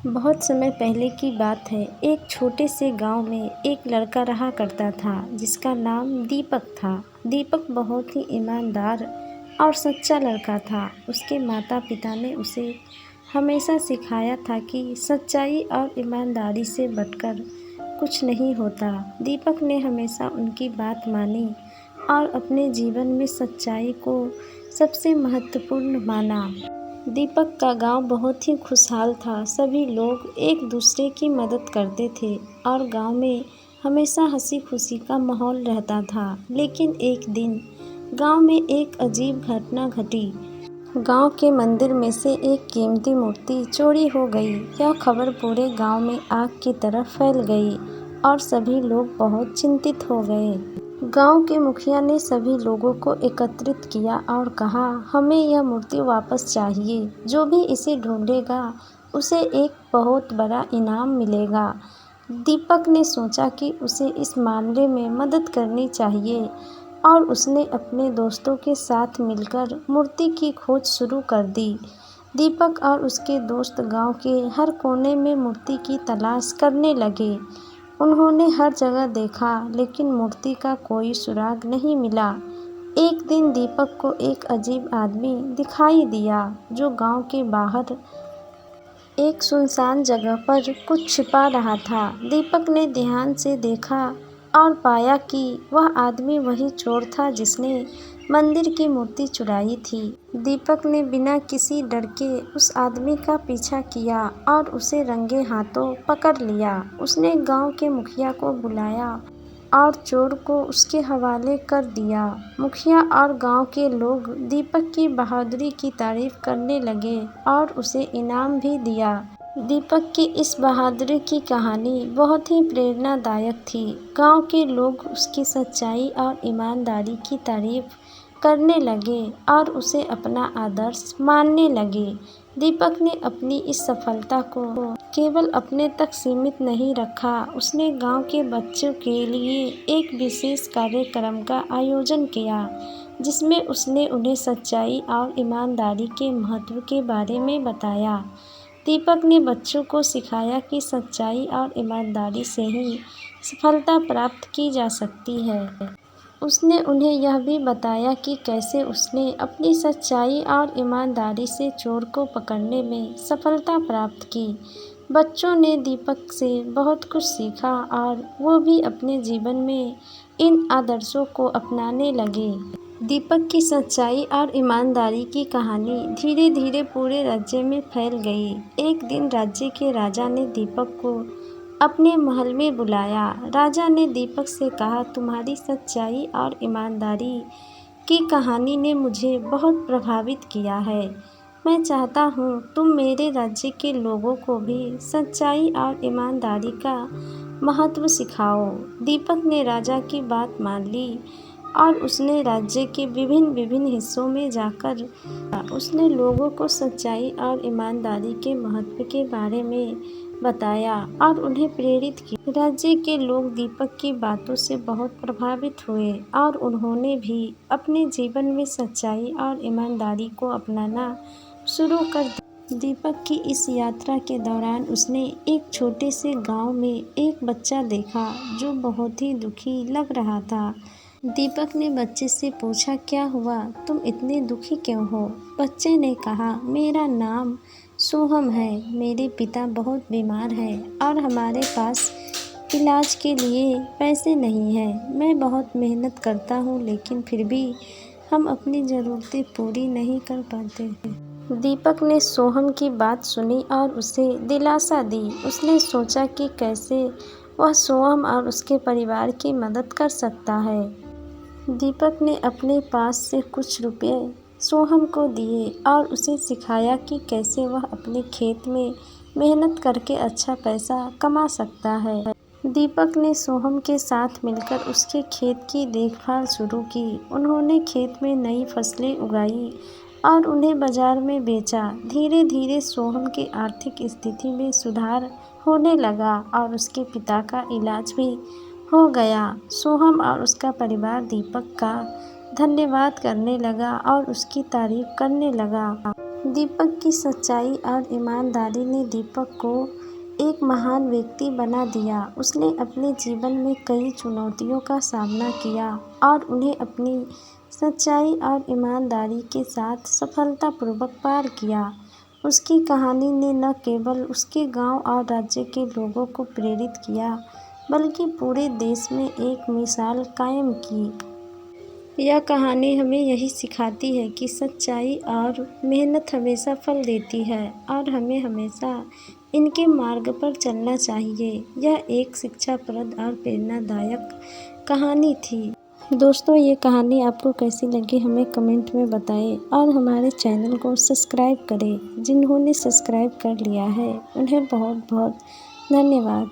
बहुत समय पहले की बात है। एक छोटे से गांव में एक लड़का रहा करता था जिसका नाम दीपक था। दीपक बहुत ही ईमानदार और सच्चा लड़का था। उसके माता पिता ने उसे हमेशा सिखाया था कि सच्चाई और ईमानदारी से बढ़कर कुछ नहीं होता। दीपक ने हमेशा उनकी बात मानी और अपने जीवन में सच्चाई को सबसे महत्वपूर्ण माना। दीपक का गांव बहुत ही खुशहाल था। सभी लोग एक दूसरे की मदद करते थे और गांव में हमेशा हंसी खुशी का माहौल रहता था। लेकिन एक दिन गांव में एक अजीब घटना घटी। गांव के मंदिर में से एक कीमती मूर्ति चोरी हो गई। यह खबर पूरे गांव में आग की तरह फैल गई और सभी लोग बहुत चिंतित हो गए। गांव के मुखिया ने सभी लोगों को एकत्रित किया और कहा, हमें यह मूर्ति वापस चाहिए। जो भी इसे ढूंढेगा उसे एक बहुत बड़ा इनाम मिलेगा। दीपक ने सोचा कि उसे इस मामले में मदद करनी चाहिए और उसने अपने दोस्तों के साथ मिलकर मूर्ति की खोज शुरू कर दी। दीपक और उसके दोस्त गांव के हर कोने में मूर्ति की तलाश करने लगे। उन्होंने हर जगह देखा लेकिन मूर्ति का कोई सुराग नहीं मिला। एक दिन दीपक को एक अजीब आदमी दिखाई दिया जो गांव के बाहर एक सुनसान जगह पर कुछ छिपा रहा था। दीपक ने ध्यान से देखा और पाया कि वह आदमी वही चोर था जिसने मंदिर की मूर्ति चुराई थी। दीपक ने बिना किसी डर के उस आदमी का पीछा किया और उसे रंगे हाथों पकड़ लिया। उसने गांव के मुखिया को बुलाया और चोर को उसके हवाले कर दिया। मुखिया और गांव के लोग दीपक की बहादुरी की तारीफ करने लगे और उसे इनाम भी दिया। दीपक की इस बहादुरी की कहानी बहुत ही प्रेरणादायक थी। गांव के लोग उसकी सच्चाई और ईमानदारी की तारीफ करने लगे और उसे अपना आदर्श मानने लगे। दीपक ने अपनी इस सफलता को केवल अपने तक सीमित नहीं रखा। उसने गांव के बच्चों के लिए एक विशेष कार्यक्रम का आयोजन किया जिसमें उसने उन्हें सच्चाई और ईमानदारी के महत्व के बारे में बताया। दीपक ने बच्चों को सिखाया कि सच्चाई और ईमानदारी से ही सफलता प्राप्त की जा सकती है। उसने उन्हें यह भी बताया कि कैसे उसने अपनी सच्चाई और ईमानदारी से चोर को पकड़ने में सफलता प्राप्त की। बच्चों ने दीपक से बहुत कुछ सीखा और वो भी अपने जीवन में इन आदर्शों को अपनाने लगे। दीपक की सच्चाई और ईमानदारी की कहानी धीरे धीरे पूरे राज्य में फैल गई। एक दिन राज्य के राजा ने दीपक को अपने महल में बुलाया। राजा ने दीपक से कहा, तुम्हारी सच्चाई और ईमानदारी की कहानी ने मुझे बहुत प्रभावित किया है। मैं चाहता हूँ तुम मेरे राज्य के लोगों को भी सच्चाई और ईमानदारी का महत्व सिखाओ। दीपक ने राजा की बात मान ली और उसने राज्य के विभिन्न हिस्सों में जाकर उसने लोगों को सच्चाई और ईमानदारी के महत्व के बारे में बताया और उन्हें प्रेरित किया। राज्य के लोग दीपक की बातों से बहुत प्रभावित हुए और उन्होंने भी अपने जीवन में सच्चाई और ईमानदारी को अपनाना शुरू कर दिया। दीपक की इस यात्रा के दौरान उसने एक छोटे से गांव में एक बच्चा देखा जो बहुत ही दुखी लग रहा था। दीपक ने बच्चे से पूछा, क्या हुआ, तुम इतने दुखी क्यों हो? बच्चे ने कहा, मेरा नाम सोहम है। मेरे पिता बहुत बीमार हैं और हमारे पास इलाज के लिए पैसे नहीं हैं। मैं बहुत मेहनत करता हूँ लेकिन फिर भी हम अपनी ज़रूरतें पूरी नहीं कर पाते। दीपक ने सोहम की बात सुनी और उसे दिलासा दी। उसने सोचा कि कैसे वह सोहम और उसके परिवार की मदद कर सकता है। दीपक ने अपने पास से कुछ रुपए सोहम को दिए और उसे सिखाया कि कैसे वह अपने खेत में मेहनत करके अच्छा पैसा कमा सकता है। दीपक ने सोहम के साथ मिलकर उसके खेत की देखभाल शुरू की। उन्होंने खेत में नई फसलें उगाई और उन्हें बाजार में बेचा। धीरे धीरे सोहम की आर्थिक स्थिति में सुधार होने लगा और उसके पिता का इलाज भी हो गया। सोहम और उसका परिवार दीपक का धन्यवाद करने लगा और उसकी तारीफ करने लगा। दीपक की सच्चाई और ईमानदारी ने दीपक को एक महान व्यक्ति बना दिया। उसने अपने जीवन में कई चुनौतियों का सामना किया और उन्हें अपनी सच्चाई और ईमानदारी के साथ सफलतापूर्वक पार किया। उसकी कहानी ने न केवल उसके गांव और राज्य के लोगों को प्रेरित किया, बल्कि पूरे देश में एक मिसाल कायम की। यह कहानी हमें यही सिखाती है कि सच्चाई और मेहनत हमेशा फल देती है और हमें हमेशा इनके मार्ग पर चलना चाहिए। यह एक शिक्षाप्रद और प्रेरणादायक कहानी थी। दोस्तों, ये कहानी आपको कैसी लगी हमें कमेंट में बताएं और हमारे चैनल को सब्सक्राइब करें। जिन्होंने सब्सक्राइब कर लिया है उन्हें बहुत बहुत धन्यवाद।